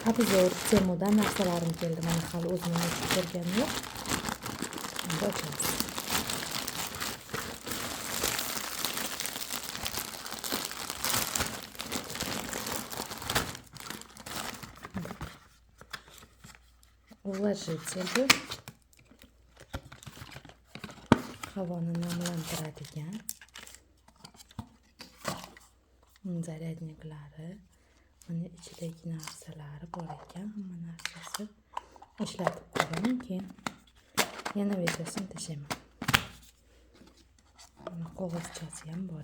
Obzor Temudan narsalarim keldi. Mana hali o'zim ochib ko'rganim yo'q. Endi ochamiz. Увлажитель bu. Havoni namlantiradigan. Zaryadniklari. Mana ichidagi narsalari bor ekan, hamma narsasi. Ishlatib ko'raman, keyin yana videosini tashlayman. Mana qog'ozchasi ham bor.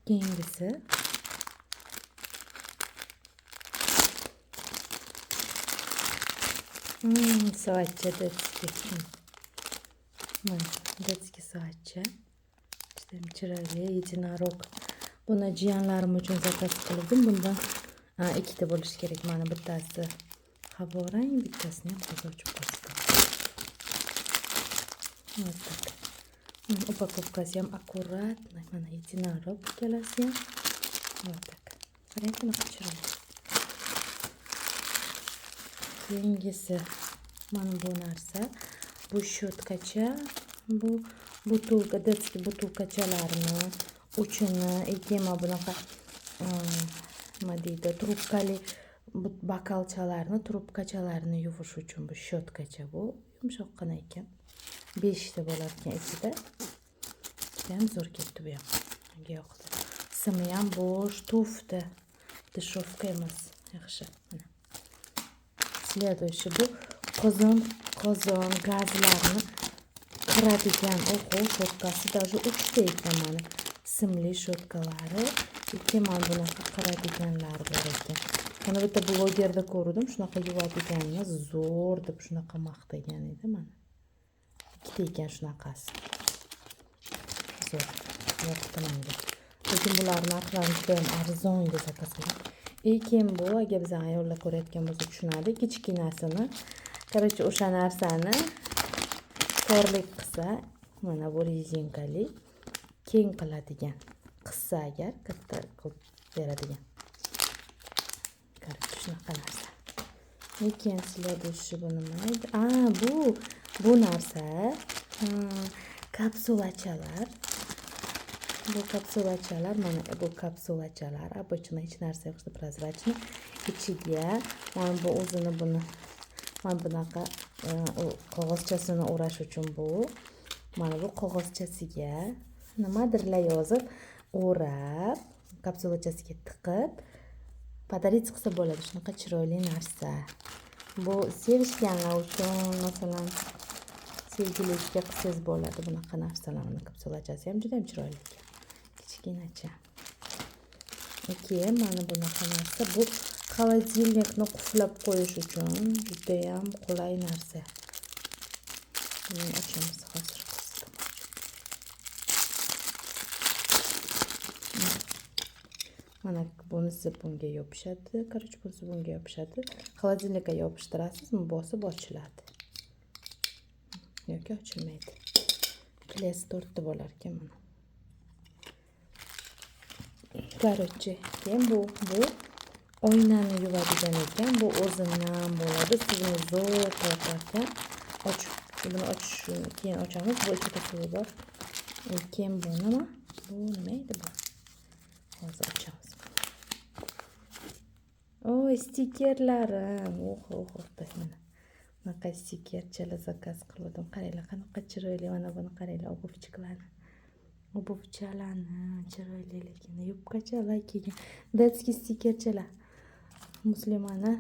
Keyingisi soatcha detski. Mana detski soatcha. Juda chiroyli, единорог. Buni jiyanlarim uchun zakaz qildim. Bundan ikkita bo'lishi kerak. Mana bittasi havorang, bittasini ham hozir ochib ko'rsataman. Mana upakovkasi ham akkuratный. Mana единорог ikkalasi ham. Вот так. Qarang, qanaqa chiroyli. Keyingisi mana bu narsa. Bu щёткаcha. Bu butulka, детский butulkachalarni uchini, ekema bunaqa nima deydi, trubkali bokalchalarni, trubkachalarni yuvish uchun bu щёткаcha bu. Yumshoqqina ekan. 5 ta bo'lar ekan ichida. Ham zo'r ketdi bu ham. Menga yoqdi. Simi ham bo'sh, tufti. Deshofka emas, yaxshi. Mana. Следующий bu qozon gazlarni qiradigan, shotkasi даже 3 ta ekan mana. Simli shotkalari, ikki mana bunaqa qiradiganlar bor ekan. Mana bitta blogerda ko'rdim, shunaqa yuvadiganini zo'r deb shunaqa maqtagan edi mana. Ikkita ekan shunaqasi. Zo'r. Yoqdi menga. Lekin bularning narxlari juda ham arzon deb zakaz qildim. Keyin bu, agar biz ayollar ko'rayotgan bo'lsak tushunadi, kichkinasini, короче, o'sha narsani torlik qilsa, mana bu rezinkali keng qiladigan. Qissa agar katta qilib beradigan. Короче, shunaqa narsa. Lekin следующий bu nima edi? Bu narsa kapsulachalar. Bu kapsulachalar, mana bu kapsulachalar, обычно hech narsa yo'q, prozrachniy. Ichiga mana bu o'zini buni mana bunaqa qog'ozchasini o'rash uchun bu. Mana bu qog'ozchasiga nimadirlar yozib, o'rab, kapsulachasiga tiqib, pодарить qilsa bo'ladi. Shunaqa chiroyli narsa. Bu sevishganlar uchun, masalan, sevgilikka qilsangiz bo'ladi bunaqa narsalarni. Kapsulachasi ham juda ham chiroyli ekan. Kichkinacha. Keyin mana bunaqa narsa. Bu холодильникni quflab qo'yish uchun juda ham qulay narsa. Buni ochamiz hozir. Mana bunisi bunga yopishadi. Короче, bunisi bunga yopishadi. Холодильникka yopishtirasiz, bosib ochiladi. Yoki ochilmaydi. Klesi 4 ta bo'lar ekan mana. Короче, keyin bu oynani yuvadigan ekan. Bu o'zidan bo'ladi. Sizni zo'r tortarkan. Buni ochish, keyin ochamiz. Bu ichida suvi bor. Keyin bu nima? Bu nima edi bu? Hozir ochamiz. Stikerlarim. Mana. Bunaqa stikerchalar zakaz qildim. Qaranglar, qanaqa chiroyli. Mana buni qaranglar, obuvchilarni. Obuvchalarni chiroyli lekin yubkachalar kelgan. Детский stikerchalar. Muslimani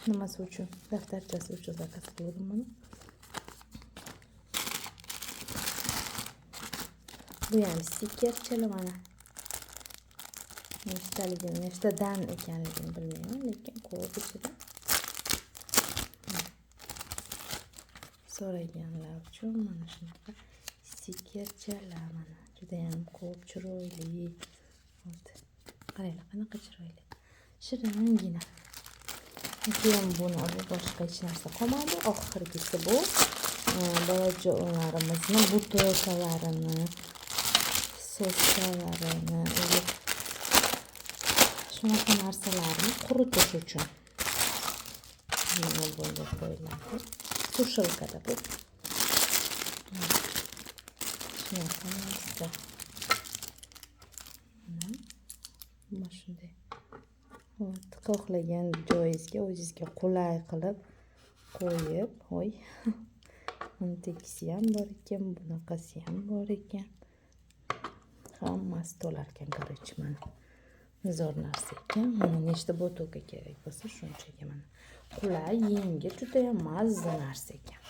nimasi uchun? Daftarchasi uchun zakaz qildim buni. Bu ham stikerchalar mana. Nechtadan ekanligini bilmayman, lekin ko'p ichida. So'raganlar uchun mana shunaqa stikerchalar mana. Juda ham ko'p chiroyli. Qaranglar, qanaqa chiroyli. Shiringina. Keyin buni boshqa hech narsa qolmadi. Oxirgisi bu bolajo'larimizning butilkalarini, soskalarini, shunaqa narsalarni quritish uchun mana bunga qo'yiladi. Sushilkada bu. Shunaqa narsa. Mana shunday. Xohlagan joyingizga o'zingizga qulay qilib qo'yib, voy. Buni tekisi ham bor ekan, bunaqasi ham bor ekan. Hammasi to'lar ekan, короче, mana. Zo'r narsa ekan. Mana nechta botoka kerak bo'lsa, shunchaga mana. Qulay, yengil, juda ham mazza narsa ekan.